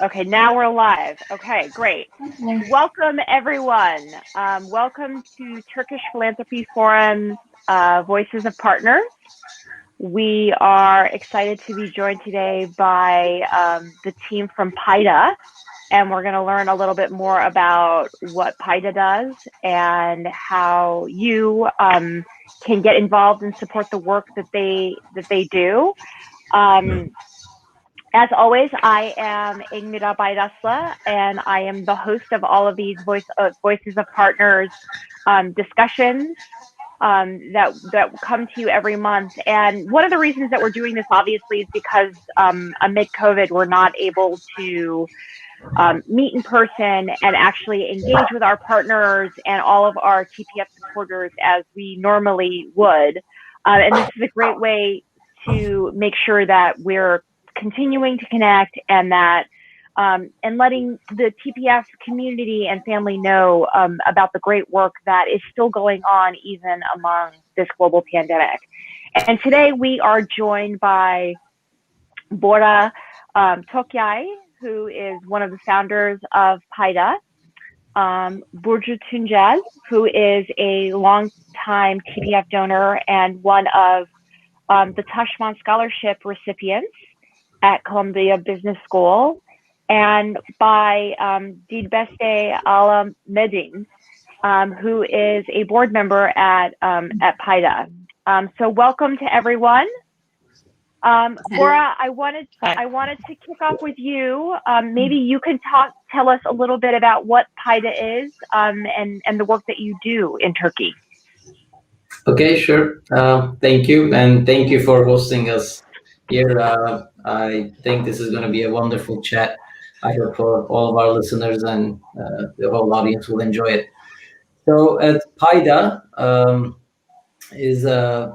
Okay, now we're live. Okay, great. Welcome, everyone. Welcome to Turkish Philanthropy Forum's Voices of Partners. We are excited to be joined today by the team from PAYDA, and we're going to learn a little bit more about what PAYDA does and how you can get involved and support the work that they do. As always, I am Ingmira Bayrasla, and I am the host of all of these Voices of Partners discussions that come to you every month. And one of the reasons that we're doing this, obviously, is because amid COVID, we're not able to meet in person and actually engage with our partners and all of our TPF supporters as we normally would. And this is a great way to make sure that we're continuing to connect and that and letting the TPF community and family know about the great work that is still going on even among this global pandemic. And today we are joined by Bora Tokyay, who is one of the founders of PAYDA, Burcu Tuncel, who is a longtime TPF donor and one of the Tashman Scholarship recipients at Columbia Business School, and by Dilbeste Alam Medin, who is a board member at PAYDA. So welcome to everyone. Bora, I wanted to kick off with you. Maybe you can tell us a little bit about what PAYDA is and the work that you do in Turkey. Okay, sure. Thank you, and thank you for hosting us here. I think this is going to be a wonderful chat. I hope for all of our listeners and the whole audience will enjoy it. So, at PAYDA is an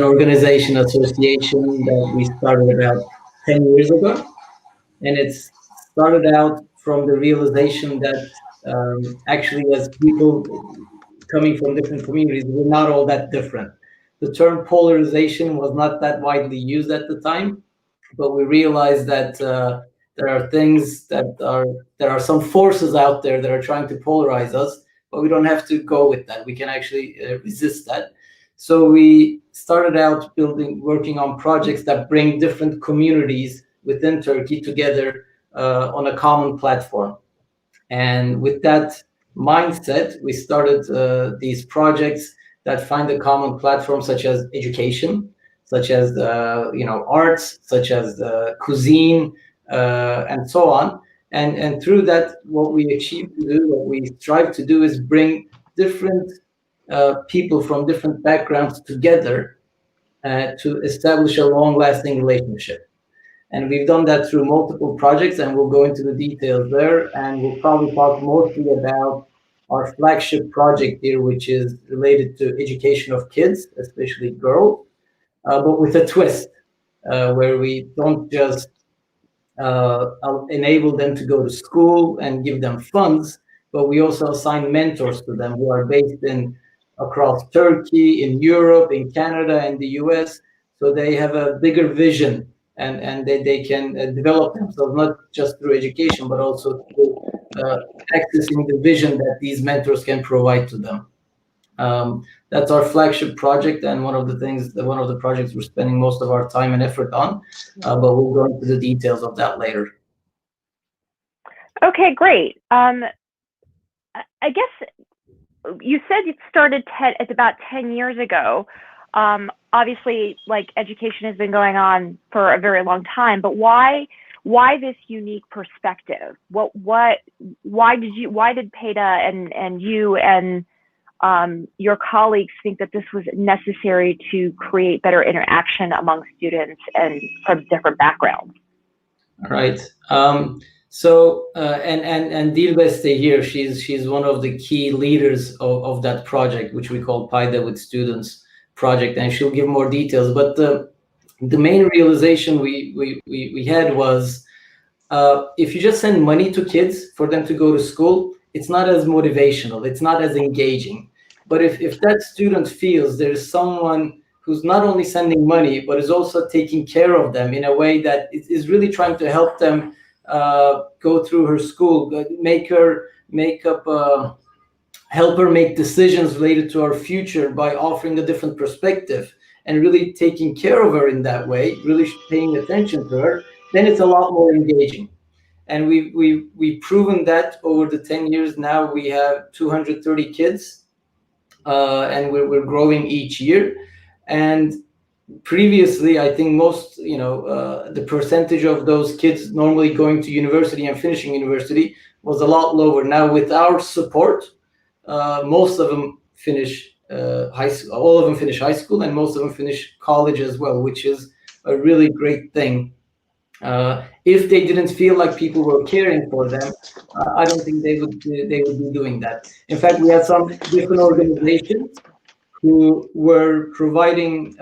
organization association that we started about 10 years ago, and it's started out from the realization that actually, as people coming from different communities, we're not all that different. The term polarization was not that widely used at the time, but we realized that there are things there are some forces out there that are trying to polarize us, but we don't have to go with that. We can actually resist that. So we started out working on projects that bring different communities within Turkey together on a common platform. And with that mindset, we started these projects that find a common platform, such as education, such as arts, such as cuisine, and so on. And through that, what we strive to do is bring different people from different backgrounds together to establish a long-lasting relationship. And we've done that through multiple projects, and we'll go into the details there. And we'll probably talk mostly about our flagship project here, which is related to education of kids, especially girls, but with a twist, where we don't just enable them to go to school and give them funds, but we also assign mentors to them who are based across Turkey, in Europe, in Canada, and the US. So they have a bigger vision, and they can develop themselves not just through education, but also through accessing the vision that these mentors can provide to them. That's our flagship project, and one of the projects we're spending most of our time and effort on, but we'll go into the details of that later. Okay, great. I guess you said it started it's about 10 years ago. Obviously, like, education has been going on for a very long time, but why this unique perspective? Why did PAYDA and you and your colleagues think that this was necessary to create better interaction among students and from different backgrounds? Right. So and Dilbeste here, she's one of the key leaders of that project, which we call PAYDA with Students project, and she'll give more details. But the main realization we had was if you just send money to kids for them to go to school, it's not as motivational, it's not as engaging. But if that student feels there's someone who's not only sending money but is also taking care of them in a way that is really trying to help them go through her school, make up. Help her make decisions related to our future by offering a different perspective and really taking care of her in that way, really paying attention to her, then it's a lot more engaging. And we've proven that over the 10 years now. We have 230 kids, and we're growing each year. And previously, I think most, the percentage of those kids normally going to university and finishing university was a lot lower. Now with our support, most of them finish high school. All of them finish high school, and most of them finish college as well, which is a really great thing. If they didn't feel like people were caring for them, I don't think they would be doing that. In fact, we had some different organizations who were providing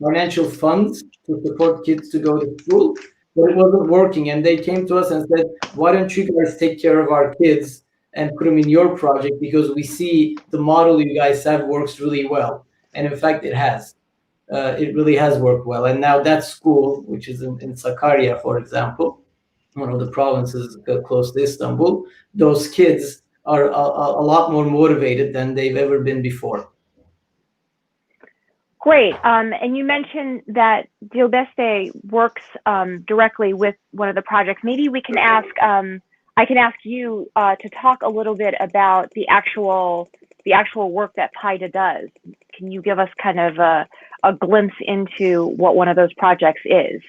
financial funds to support kids to go to school, but it wasn't working. And they came to us and said, "Why don't you guys take care of our kids and put them in your project? Because we see the model you guys have works really well." And in fact, it has. It really has worked well. And now that school, which is in Sakarya, for example, one of the provinces close to Istanbul, those kids are a lot more motivated than they've ever been before. Great. And you mentioned that Dilbeste works directly with one of the projects. Maybe we can ask, I can ask you to talk a little bit about the actual work that PAYDA does. Can you give us kind of a glimpse into what one of those projects is?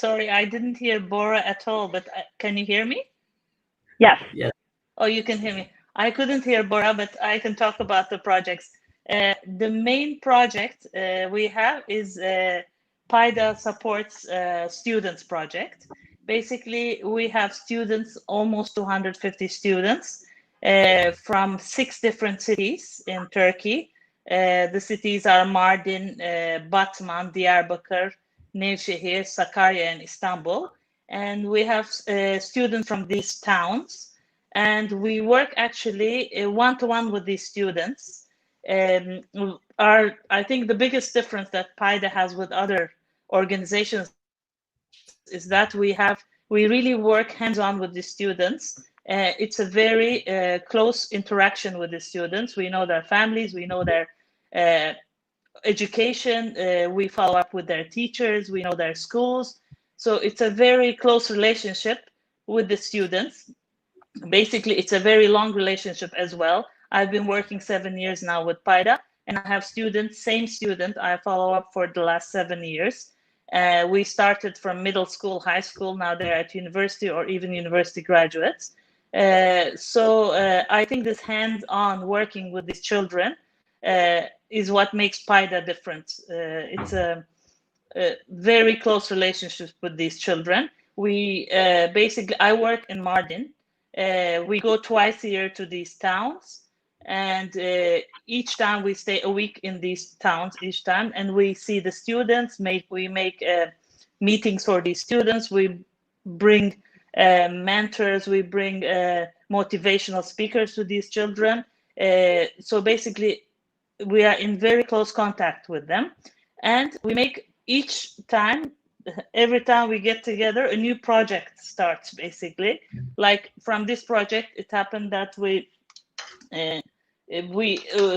Sorry, I didn't hear Bora at all, but can you hear me? Yes. Yes. Oh, you can hear me. I couldn't hear Bora, but I can talk about the projects. The main project we have is PAYDA supports students project. Basically, we have students, almost 250 students from 6 different cities in Turkey. The cities are Mardin, Batman, Diyarbakir, Nevsehir, Sakarya, and Istanbul. And we have students from these towns. And we work actually one-to-one with these students. I think the biggest difference that PAYDA has with other organizations is that we really work hands-on with the students. It's a very close interaction with the students. We know their families, we know their education, we follow up with their teachers, we know their schools. So it's a very close relationship with the students. Basically, it's a very long relationship as well. I've been working 7 years now with PAYDA, and I have same student I follow up for the last 7 years. We started from middle school, high school, now they're at university or even university graduates. So I think this hands-on working with these children is what makes PAYDA different. It's a very close relationship with these children. We basically, I work in Mardin. We go twice a year to these towns, and each time we stay a week in these towns each time, and we see the students. We make meetings for these students. We bring mentors. We bring motivational speakers to these children. So basically, we are in very close contact with them, and we make every time we get together, a new project starts, basically. Like from this project, it happened that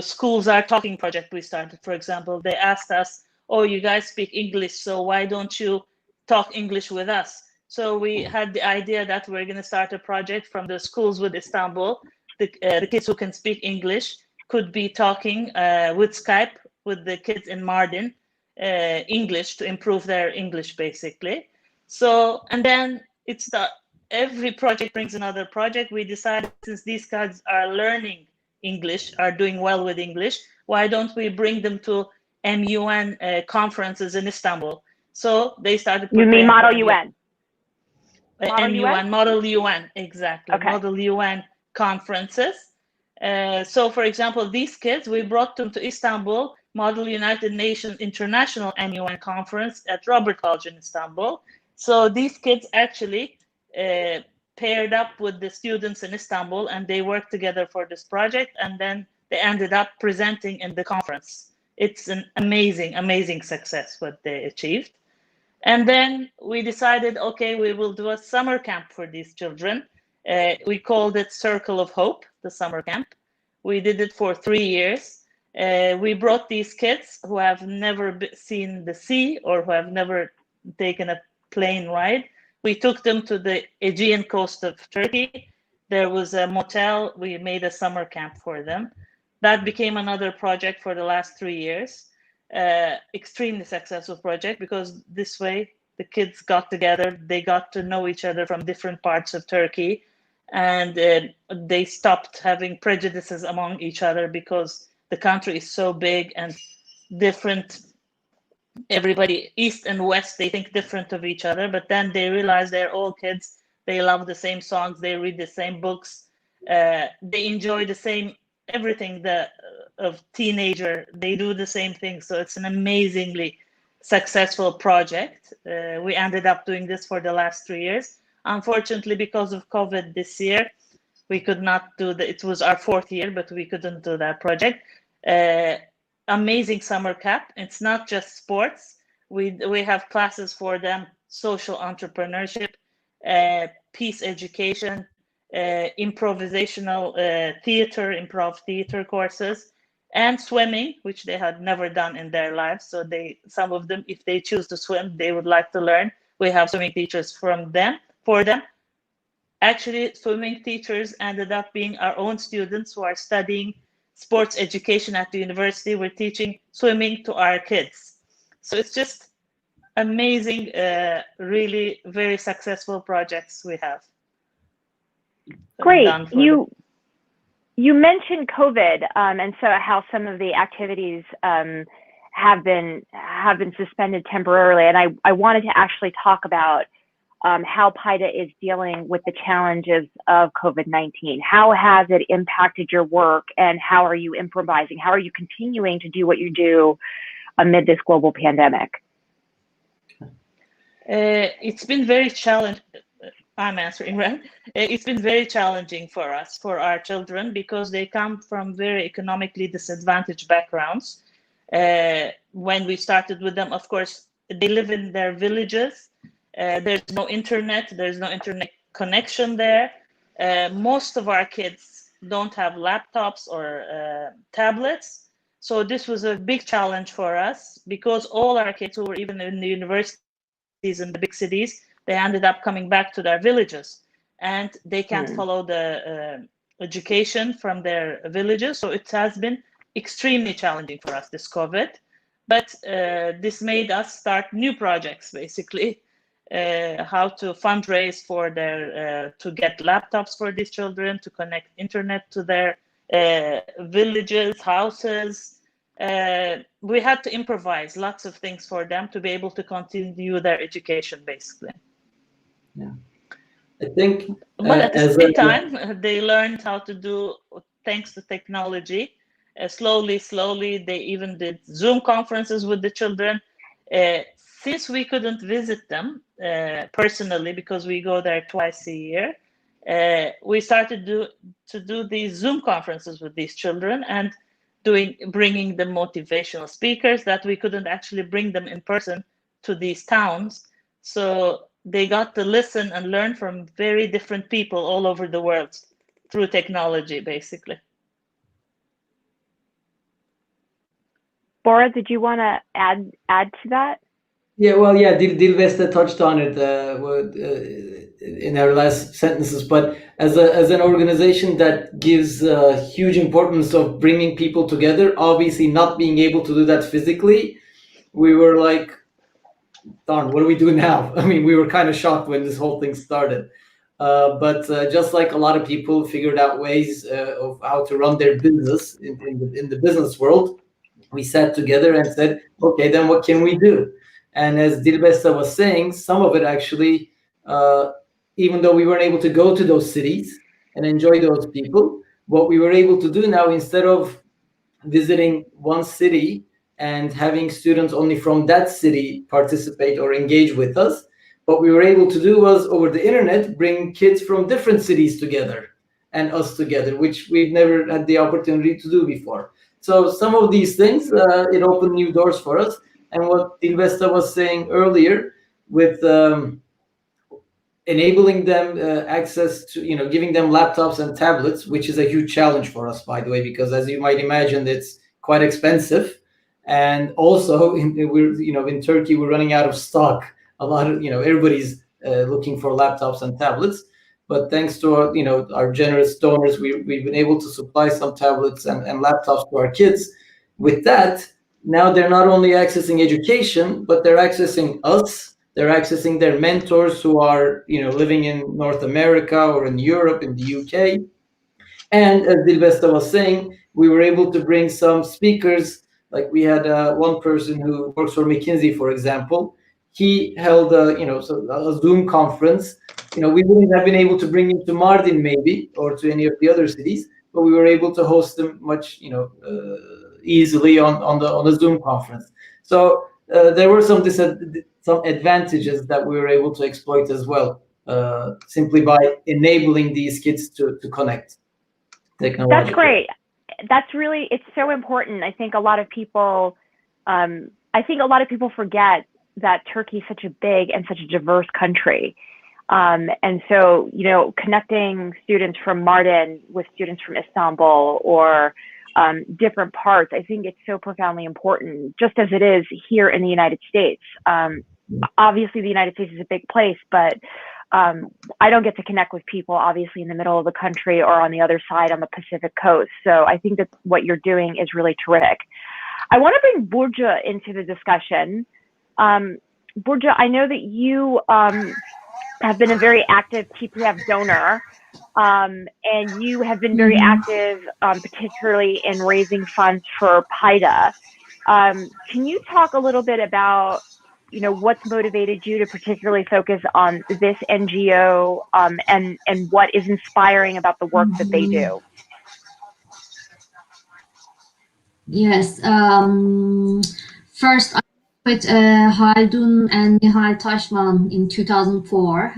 schools are talking project we started. For example, they asked us, "Oh, you guys speak English, so why don't you talk English with us?" So we had the idea that we're going to start a project from the schools with Istanbul. The kids who can speak English could be talking with Skype with the kids in Mardin, English, to improve their English, basically. So, and then every project brings another project. We decided, since these kids are learning English, are doing well with English, why don't we bring them to MUN conferences in Istanbul? So they started. You mean Model UN? MUN, Model UN, exactly. Okay. Model UN conferences. So, for example, these kids, we brought them to Istanbul, Model United Nations International MUN conference at Robert College in Istanbul. So these kids actually paired up with the students in Istanbul, and they worked together for this project. And then they ended up presenting in the conference. It's an amazing success what they achieved. And then we decided, okay, we will do a summer camp for these children. We called it Circle of Hope, the summer camp. We did it for 3 years. We brought these kids who have never seen the sea or who have never taken a plane ride. We took them to the Aegean coast of Turkey. There was a motel. We made a summer camp for them. That became another project for the last 3 years. Extremely successful project, because this way the kids got together, they got to know each other from different parts of Turkey, and they stopped having prejudices among each other, because the country is so big and different. Everybody, east and west, they think different of each other, but then they realize they're all kids. They love the same songs, they read the same books, they enjoy the same everything of teenager. They do the same thing. So it's an amazingly successful project. We ended up doing this for the last 3 years. Unfortunately, because of COVID this year, we could not do that. It was our 4th year, but we couldn't do that project. Amazing summer camp. It's not just sports. We have classes for them: social entrepreneurship, peace education, improvisational improv theater courses, and swimming, which they had never done in their lives. So some of them, if they choose to swim, they would like to learn. We have swimming teachers for them. Actually, swimming teachers ended up being our own students who are studying sports education at the university. We're teaching swimming to our kids. So it's just amazing, really very successful projects we have. Great. You mentioned COVID, and so how some of the activities have been suspended temporarily. And I wanted to actually talk about how PAYDA is dealing with the challenges of COVID-19. How has it impacted your work, and how are you improvising? How are you continuing to do what you do amid this global pandemic? It's been very challenging. I'm answering, right? It's been very challenging for us, for our children, because they come from very economically disadvantaged backgrounds. When we started with them, of course, they live in their villages. There's no internet connection there. Most of our kids don't have laptops or tablets. So this was a big challenge for us, because all our kids who were even in the universities in the big cities, they ended up coming back to their villages, and they can't follow the education from their villages. So it has been extremely challenging for us, this COVID. But this made us start new projects, basically, how to fundraise for to get laptops for these children, to connect internet to their villages, houses. We had to improvise lots of things for them to be able to continue their education, basically. Yeah, I think. But at the same time, they learned how to do, thanks to technology. Slowly, they even did Zoom conferences with the children. Since we couldn't visit them personally, because we go there twice a year, we started to do these Zoom conferences with these children, and bringing them motivational speakers that we couldn't actually bring them in person to these towns. So they got to listen and learn from very different people all over the world through technology, basically. Bora, did you want to add to that? Yeah, well, yeah, Dilvesta touched on it in her last sentences. But as an organization that gives huge importance of bringing people together, obviously not being able to do that physically, we were like, darn, what do we do now? I mean, we were kind of shocked when this whole thing started. But just like a lot of people figured out ways of how to run their business in the business world, we sat together and said, okay, then what can we do? And as Dilbesta was saying, some of it actually, even though we weren't able to go to those cities and enjoy those people, what we were able to do now, instead of visiting one city and having students only from that city participate or engage with us, what we were able to do was, over the internet, bring kids from different cities together and us together, which we've never had the opportunity to do before. So some of these things, it opened new doors for us. And what Dilvesta was saying earlier, with enabling them access to, giving them laptops and tablets, which is a huge challenge for us, by the way, because as you might imagine, it's quite expensive. And also, in Turkey, we're running out of stock. A lot of, everybody's looking for laptops and tablets. But thanks to our generous donors, we've been able to supply some tablets and laptops to our kids. With that, now they're not only accessing education, but they're accessing us. They're accessing their mentors who are, living in North America or in Europe, in the UK. And as Dilvesta was saying, we were able to bring some speakers. Like we had one person who works for McKinsey, for example. He held a Zoom conference. We wouldn't have been able to bring him to Mardin maybe, or to any of the other cities, but we were able to host them much, easily on the Zoom conference. So there were some advantages that we were able to exploit as well, simply by enabling these kids to connect. That's great. It's so important. I think a lot of people forget that Turkey is such a big and such a diverse country. And so, connecting students from Mardin with students from Istanbul or different parts, I think it's so profoundly important, just as it is here in the United States. Obviously, the United States is a big place, but I don't get to connect with people, obviously, in the middle of the country or on the other side on the Pacific coast. So I think that what you're doing is really terrific. I want to bring Burcu into the discussion. Burcu, I know that you have been a very active TPF donor, and you have been very active, particularly in raising funds for PAYDA. Can you talk a little bit about what's motivated you to particularly focus on this NGO, and what is inspiring about the work that they do? Yes. First, I with Haldun and Nihal Tashman in 2004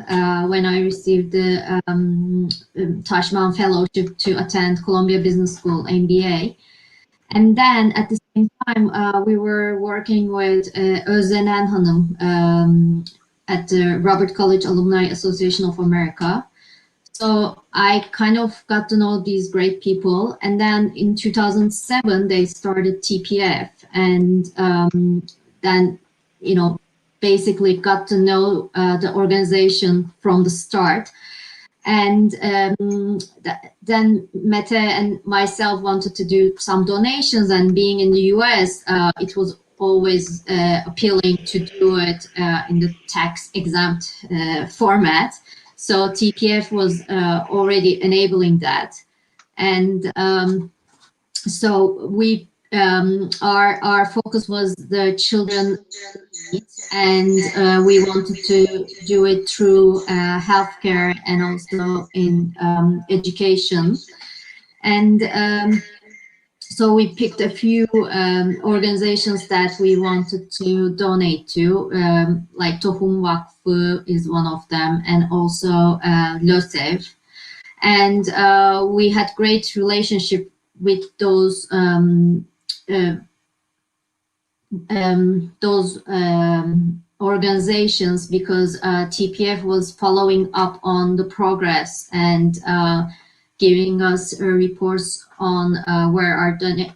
when I received the Tashman Fellowship to attend Columbia Business School MBA. And then at the same time, we were working with Özlenen Hanım at the Robert College Alumni Association of America. So I kind of got to know these great people. And then in 2007, they started TPF. And then, basically got to know the organization from the start. And then Mete and myself wanted to do some donations, and being in the US, it was always appealing to do it in the tax exempt format. So TPF was already enabling that. And so we our focus was the children, and we wanted to do it through healthcare and also in education. And so we picked a few organizations that we wanted to donate to, like Tohum Vakfı is one of them, and also LÖSEV. And we had great relationship with those organizations, because TPF was following up on the progress and giving us reports on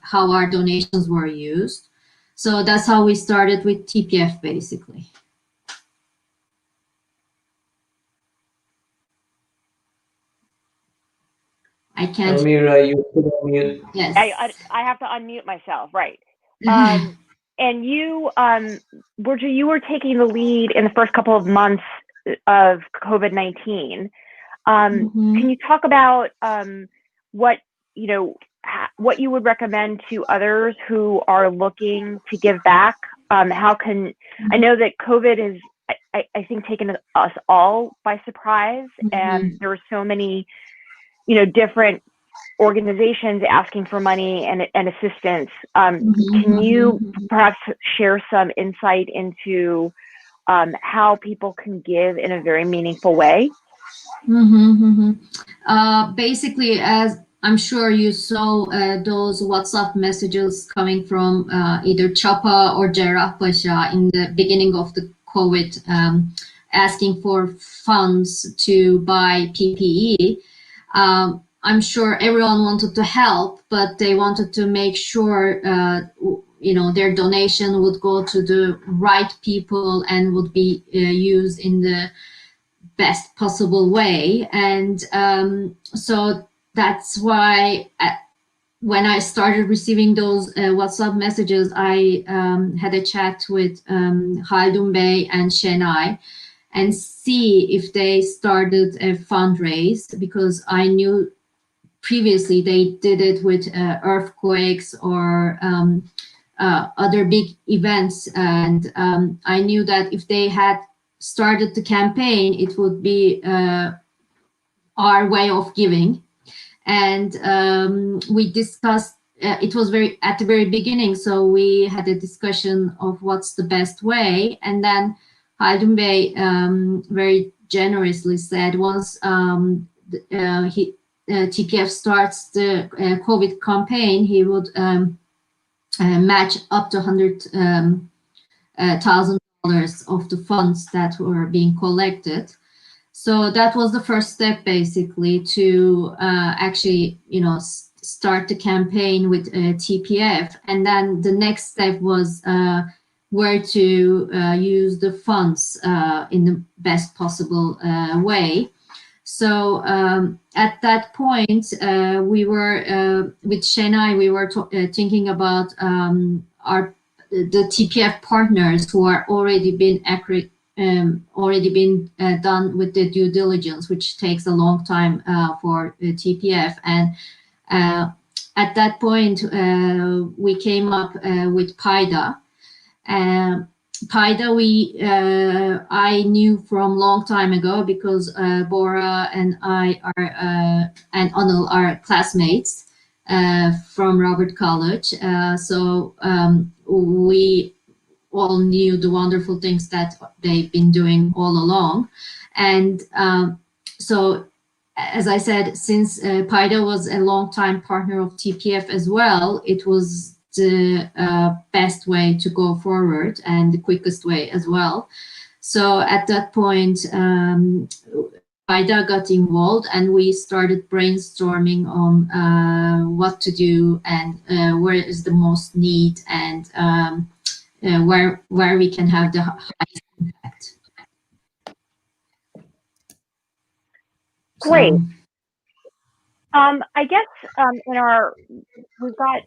how our donations were used. So that's how we started with TPF, basically. I can't. Elmira, you could unmute. Yes. I have to unmute myself, right? And you, Burcu, you were taking the lead in the first couple of months of COVID-19. Can you talk about what you would recommend to others who are looking to give back? I know that COVID is, I think, taken us all by surprise, and there were so many, different organizations asking for money and assistance. Can you perhaps share some insight into how people can give in a very meaningful way? Basically, as I'm sure you saw those WhatsApp messages coming from either Chapa or Cerrahpaşa in the beginning of the COVID, asking for funds to buy PPE. I'm sure everyone wanted to help, but they wanted to make sure their donation would go to the right people and would be used in the best possible way. And so that's why when I started receiving those WhatsApp messages, I had a chat with Haldun Bey and Şenay and see if they started a fundraise, because I knew previously they did it with earthquakes or other big events. And I knew that if they had started the campaign, it would be our way of giving. And we discussed, it was at the very beginning, so we had a discussion of what's the best way. And then Haldun Bey very generously said, once TPF starts the COVID campaign, he would match up to $100,000 of the funds that were being collected. So that was the first step, basically, to actually, start the campaign with TPF. And then the next step was where to use the funds in the best possible way. So at that point, we were with Şenay, we were thinking about the TPF partners who are already been done with the due diligence, which takes a long time for TPF. And at that point, we came up with PAYDA. PAYDA, I knew from long time ago, because Bora and I are and Anil are classmates from Robert College. So we all knew the wonderful things that they've been doing all along. And so, as I said, since PAYDA was a long-time partner of TPF as well, it was the best way to go forward and the quickest way as well. So at that point, PAYDA got involved, and we started brainstorming on what to do and where is the most need, and where we can have the highest impact. Great. I guess we've got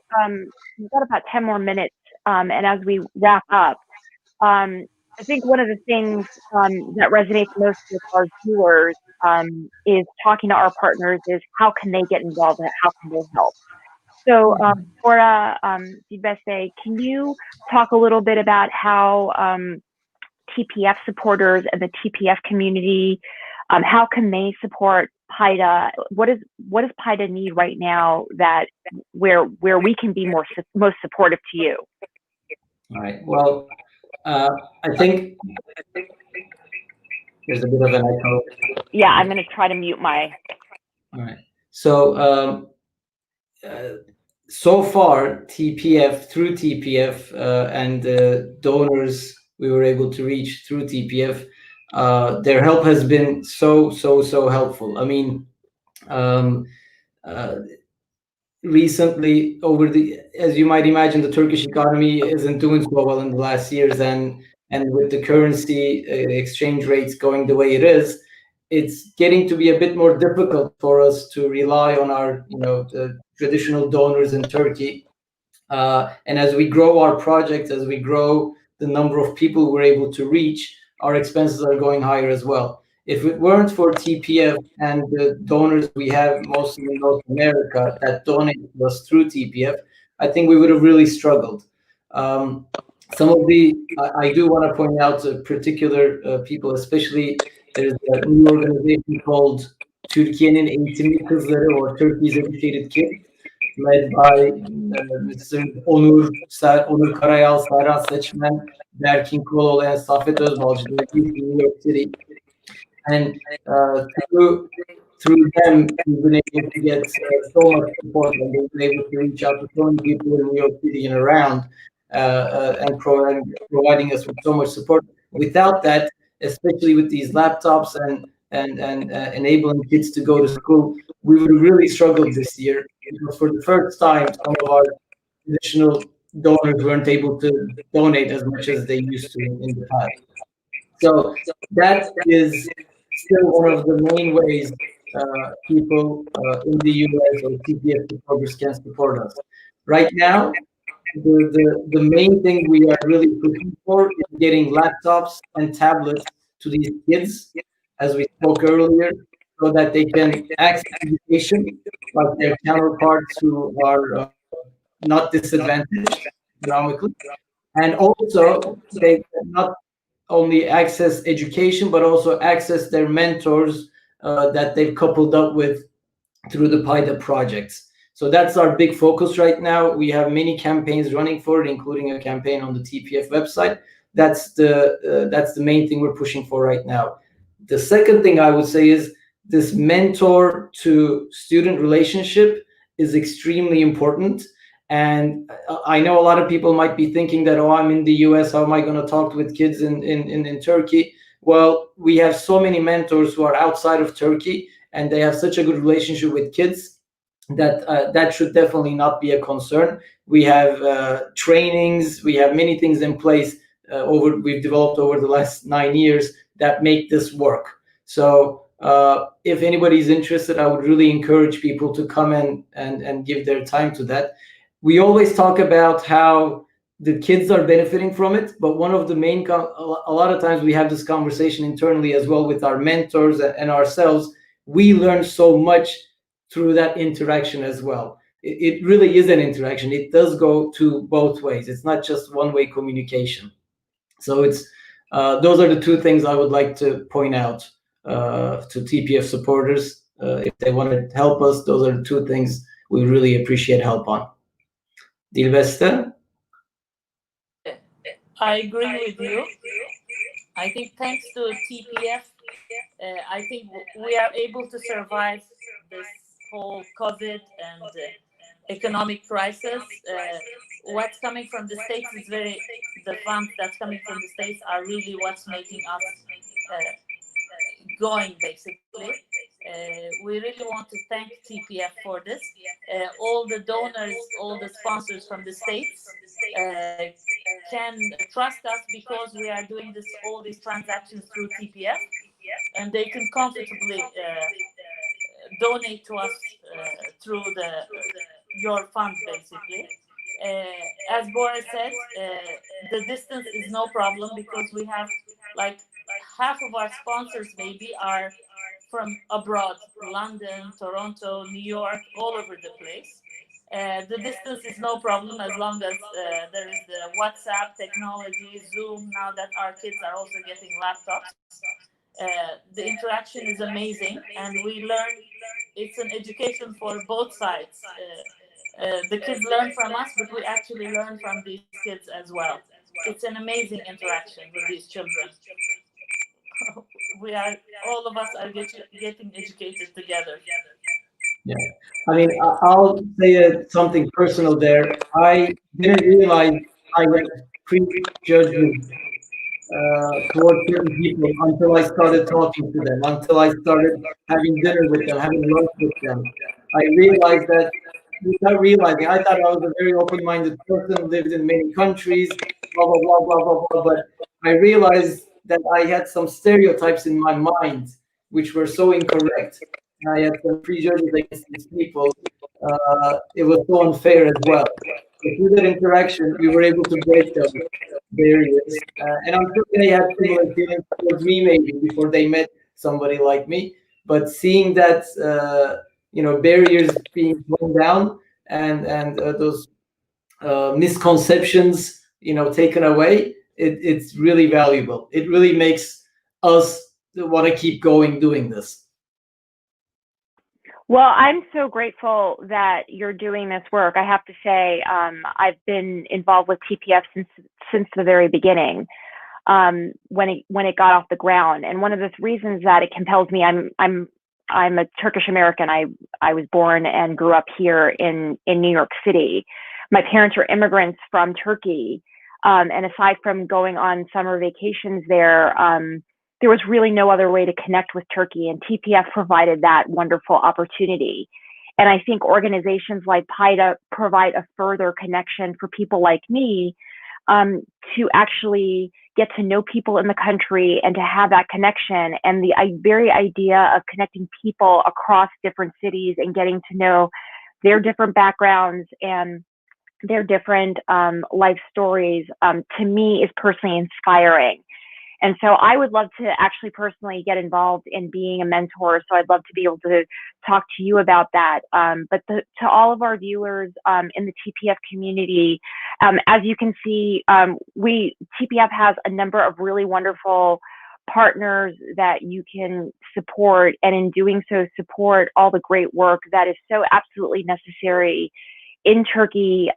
about 10 more minutes, and as we wrap up, I think one of the things that resonates most with our viewers is talking to our partners is how can they get involved and how can they help. So, Bora, Dibese, can you talk a little bit about how TPF supporters and the TPF community, how can they support PAYDA? What does PAYDA need right now that where we can be most supportive to you? All right. Well, I think there's a bit of an echo. Yeah, I'm going to try to mute my. All right. So so far, TPF, through TPF and the donors we were able to reach through TPF, their help has been so helpful. I mean, recently, as you might imagine, the Turkish economy isn't doing so well in the last years, and with the currency exchange rates going the way it is, it's getting to be a bit more difficult for us to rely on our, the traditional donors in Turkey. And as we grow our project, as we grow the number of people we're able to reach, our expenses are going higher as well. If it weren't for TPF and the donors we have mostly in North America that donate to us through TPF, I think we would have really struggled. Some of I do want to point out particular people, especially there's a new organization called Türkiye'nin Eğitimli Kızları, or Turkey's Educated Kids, led by Mr. Onur Karayal, Serhat Seçmen, Berkin Kolol, and Safet Özbalcı. They're in New York City. And through them, we've been able to get so much support, and they've been able to reach out to so many people in New York City and around, and providing us with so much support. Without that, especially with these laptops and enabling kids to go to school, we would have really struggled this year, because for the first time, some of our traditional donors weren't able to donate as much as they used to in the past. So that is still one of the main ways people in the US or TPS supporters can support us. Right now, the main thing we are really pushing for is getting laptops and tablets to these kids, as we spoke earlier, so that they can access education like their counterparts who are not disadvantaged economically, and also they not only access education but also access their mentors that they've coupled up with through the PAYDA projects. So that's our big focus right now. We have many campaigns running for it, including a campaign on the TPF website. That's the main thing we're pushing for right now. The second thing I would say is this mentor to student relationship is extremely important. And I know a lot of people might be thinking that, oh, I'm in the US, how am I going to talk with kids in Turkey? Well, we have so many mentors who are outside of Turkey, and they have such a good relationship with kids that that should definitely not be a concern. We have trainings, we have many things in place we've developed over the last 9 years that make this work. So if anybody's interested, I would really encourage people to come in and give their time to that. We always talk about how the kids are benefiting from it, but one of the main, a lot of times we have this conversation internally as well with our mentors and ourselves. We learn so much through that interaction as well. It really is an interaction. It does go to both ways. It's not just one-way communication. So it's those are the two things I would like to point out to TPF supporters. If they want to help us, those are the two things we really appreciate help on. Dilbeste? I agree with you. I think thanks to TPF, I think we are able to survive this whole COVID and economic crisis. What's coming from the States is the funds that's coming from the States are really what's making us going, basically. We really want to thank TPF for this. All the donors, all the sponsors from the States can trust us because we are doing all these transactions through TPF, and they can comfortably donate to us through your fund, basically. As Boris said, the distance is no problem because we have like half of our sponsors maybe are from abroad, London, Toronto, New York, all over the place. The distance is no problem as long as there is the WhatsApp technology, Zoom, now that our kids are also getting laptops. The interaction is amazing, and we learn. It's an education for both sides. The kids learn from us, but we actually learn from these kids as well. It's an amazing interaction with these children. All of us are getting educated together. Yeah, I mean, I'll say something personal there. I didn't realize I had prejudgment towards certain people until I started talking to them, until I started having dinner with them, having lunch with them. I realized that without realizing, I thought I was a very open-minded person, lived in many countries, blah, blah, blah, blah, blah, blah. But I realized that I had some stereotypes in my mind which were so incorrect. And I had some prejudices against these people. It was so unfair as well. So through that interaction, we were able to break those barriers. And I'm sure they had similar feelings towards me maybe before they met somebody like me. But seeing that, barriers being blown down and those misconceptions, taken away, it's really valuable. It really makes us want to keep going doing this. Well, I'm so grateful that you're doing this work. I have to say, I've been involved with TPF since the very beginning. when it got off the ground. And one of the reasons that it compels me, I'm a Turkish American. I was born and grew up here in New York City. My parents were immigrants from Turkey. And aside from going on summer vacations there was really no other way to connect with Turkey, and TPF provided that wonderful opportunity. And I think organizations like PAYDA provide a further connection for people like me to actually get to know people in the country and to have that connection. And the very idea of connecting people across different cities and getting to know their different backgrounds and their different life stories, to me, is personally inspiring. And so I would love to actually personally get involved in being a mentor. So I'd love to be able to talk to you about that. But to all of our viewers in the TPF community, as you can see, TPF has a number of really wonderful partners that you can support. And in doing so, support all the great work that is so absolutely necessary in Turkey,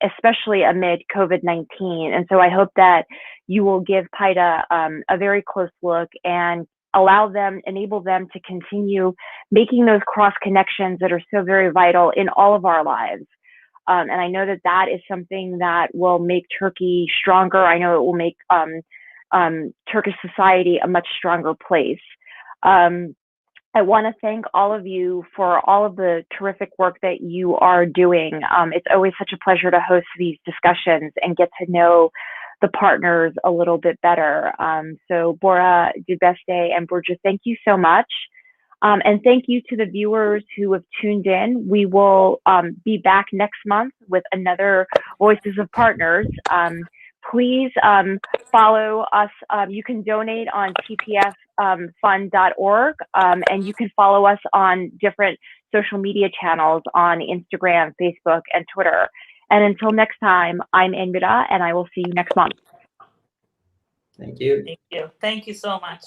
especially amid COVID-19. And so I hope that you will give PAYDA a very close look and enable them to continue making those cross connections that are so very vital in all of our lives. And I know that that is something that will make Turkey stronger. I know it will make Turkish society a much stronger place. I want to thank all of you for all of the terrific work that you are doing. It's always such a pleasure to host these discussions and get to know the partners a little bit better. So Bora, Dubeste, and Burcu, thank you so much. And thank you to the viewers who have tuned in. We will be back next month with another Voices of Partners. Please follow us. You can donate on tpffund.org, and you can follow us on different social media channels on Instagram, Facebook, and Twitter. And until next time, I'm Enmira, and I will see you next month. Thank you. Thank you. Thank you so much.